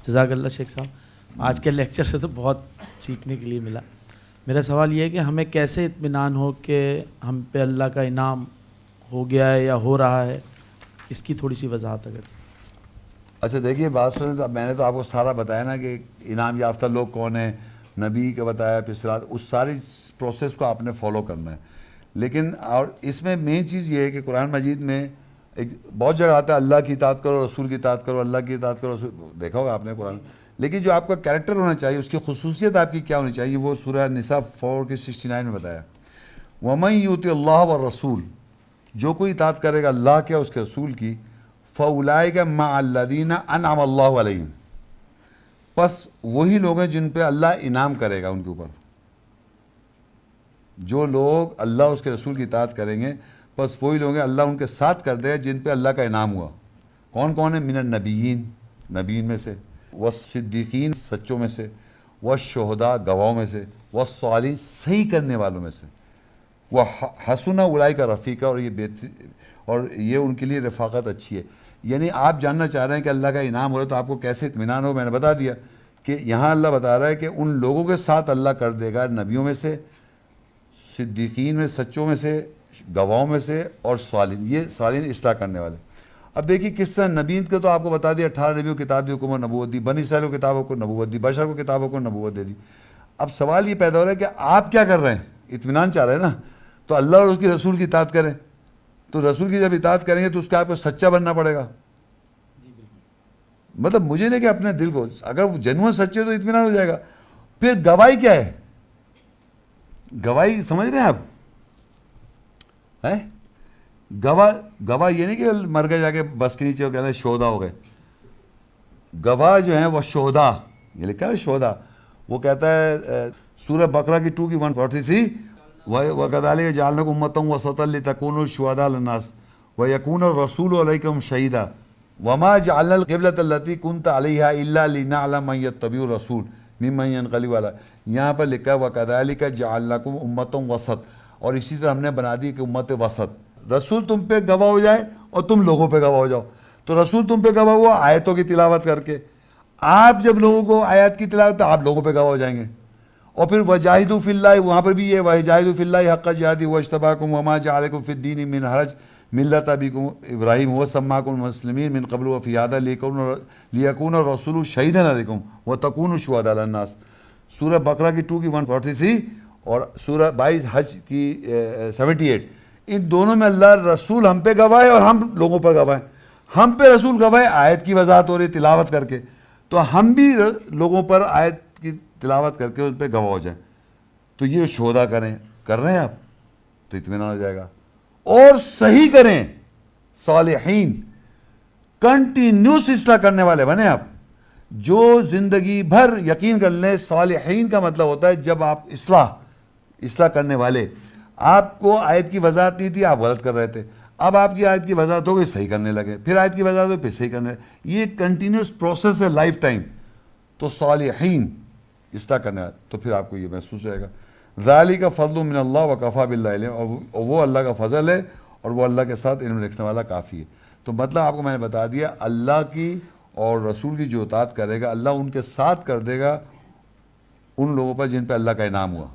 جزاک اللہ شیخ صاحب، آج کے لیکچر سے تو بہت سیکھنے کے لیے ملا. میرا سوال یہ ہے کہ ہمیں کیسے اطمینان ہو کہ ہم پہ اللہ کا انعام ہو گیا ہے یا ہو رہا ہے، اس کی تھوڑی سی وضاحت اگر. اچھا دیکھیے، بات سنیں، میں نے تو آپ کو سارا بتایا نا کہ انعام یافتہ لوگ کون ہیں، نبی کا بتایا، پھر صراط، اس ساری پروسیس کو آپ نے فالو کرنا ہے. لیکن اور اس میں مین چیز یہ ہے کہ قرآن مجید میں ایک بہت جگہ آتا ہے اللہ کی اطاعت کرو، رسول کی اطاعت کرو، اللہ کی اطاعت کرو، دیکھا ہوگا آپ نے قرآن. لیکن جو آپ کا کریکٹر ہونا چاہیے، اس کی خصوصیت آپ کی کیا ہونی چاہیے، وہ سورہ نساء 4:69 میں بتایا. وَمَن يُطِعِ اللَّهَ وَالرَّسُولَ، جو کوئی اطاعت کرے گا اللہ کے اس کے رسول کی، فَأُولَٰئِكَ مَعَ الَّذِينَ أَنْعَمَ اللَّهُ عَلَيْهِمْ، پس وہی لوگ ہیں جن پہ اللہ انعام کرے گا ان کے اوپر. جو لوگ اللہ اس کے رسول کی اطاعت کریں گے بس وہی لوگ ہیں اللہ ان کے ساتھ کر دے گا جن پہ اللہ کا انعام ہوا. کون کون ہے؟ من النبیین، نبیین میں سے، والصدیقین، سچوں میں سے، والشہداء، گواہوں میں سے، والصالحین، صحیح کرنے والوں میں سے، وحسن اولئک رفیقا، اور یہ اور یہ ان کے لیے رفاقت اچھی ہے. یعنی آپ جاننا چاہ رہے ہیں کہ اللہ کا انعام ہو رہا ہے تو آپ کو کیسے اطمینان ہو. میں نے بتا دیا کہ یہاں اللہ بتا رہا ہے کہ ان لوگوں کے ساتھ اللہ کر دے گا، نبیوں میں سے، صدیقین میں، سچوں میں سے، گواہوں میں سے، اور صالحین. یہ صالحین اصلاح کرنے والے. اب دیکھیے کس طرح نبیین کا تو آپ کو بتا دیا، 18 نبیوں کو کتاب دی، حکومت نبوت دی، بنی اسرائیل کو کتابوں کو نبوت دی، بشر کو کتابوں کو نبوت دے دی. اب سوال یہ پیدا ہو رہا ہے کہ آپ کیا کر رہے ہیں؟ اطمینان چاہ رہے ہیں نا، تو اللہ اور اس کی رسول کی اطاعت کریں. تو رسول کی جب اطاعت کریں گے تو اس کا آپ کو سچا بننا پڑے گا. مطلب مجھے نہیں کہ اپنے دل کو، اگر وہ جنون سچے تو اطمینان ہو جائے گا. پھر گواہی کیا ہے؟ گواہی سمجھ رہے ہیں آپ؟ گواہ یہ نہیں کہ مر گئے جا کے بس کے نیچے کہتے ہیں شہداء ہو گئے. گواہ جو ہیں وہ شہداء، یہ لکھا ہے شہداء. وہ کہتا ہے سورہ بقرہ کی 2 کی 143، وَكَذَلِكَ جَعَلْنَاكُمْ أُمَّةً وَسَطًا لِتَكُونُوا شُهَدَاءَ عَلَى النَّاسِ وَيَكُونَ الرَّسُولُ عَلَيْكُمْ شَهِيدًا وَمَا جَعَلْنَا الْقِبْلَةَ الَّتِي كُنْتَ عَلَيْهَا إِلَّا لِنَعْلَمَ مَن يَتَّبِعُ الرَّسُولَ مِمَّن يَنقَلِبُ عَلَىٰ. یہاں پر لکھا ہے وَكَذَلِكَ جَعَلْنَاكُمْ أُمَّةً وَسَطًا، اور اسی طرح ہم نے بنا دی کہ امت وسط. رسول تم پہ گواہ ہو جائے اور تم لوگوں پہ گواہ ہو جاؤ. تو رسول تم پہ گواہ ہوا آیتوں کی تلاوت کر کے، آپ جب لوگوں کو آیات کی تلاوت آپ لوگوں پہ گواہ ہو جائیں گے. اور پھر وجاہدوا فی اللہ، وہاں پر بھی یہ وجاہدوا فی اللہ حق جہادہ واجتباکم وما جعل علیکم فی الدین من حرج ملۃ ابیکم ابراہیم وسماکم المسلمین من قبل وفی ہذا لیکون الرسول شہیدا علیکم وتکونوا شہداء علی الناس. سورہ بقرہ کی 2 کی 143 اور سورہ 22 حج کی 78، ان دونوں میں اللہ رسول ہم پہ گواہ ہے اور ہم لوگوں پر گواہ ہیں. ہم پہ رسول گواہ ہے، آیت کی وضاحت ہو رہی تلاوت کر کے، تو ہم بھی لوگوں پر آیت کی تلاوت کر کے ان پہ گواہ ہو جائیں. تو یہ شہداء کر رہے ہیں آپ تو اطمینان ہو جائے گا. اور صحیح کریں، صالحین، کنٹینیوس اصلاح کرنے والے بنے آپ، جو زندگی بھر یقین کر لیں. صالحین کا مطلب ہوتا ہے جب آپ اصلاح کرنے والے. آپ کو آیت کی وضاحت نہیں تھی، آپ غلط کر رہے تھے، اب آپ کی آیت کی وضاحت ہو گئی، صحیح کرنے لگے، پھر آیت کی وضاحت ہو پھر صحیح کرنے لگے. یہ کنٹینیوس پروسیس ہے، لائف ٹائم. تو صالحین اصلاح کرنے والے، تو پھر آپ کو یہ محسوس ہوئے گا ذالک فضل من اللہ وکفیٰ باللہ علیم، اور وہ اللہ کا فضل ہے اور وہ اللہ کے ساتھ علم رکھنے والا کافی ہے. تو مطلب آپ کو میں نے بتا دیا، اللہ کی اور رسول کی جو اطاعت کرے گا اللہ ان کے ساتھ کر دے گا ان لوگوں پر جن پہ اللہ کا انعام ہوا.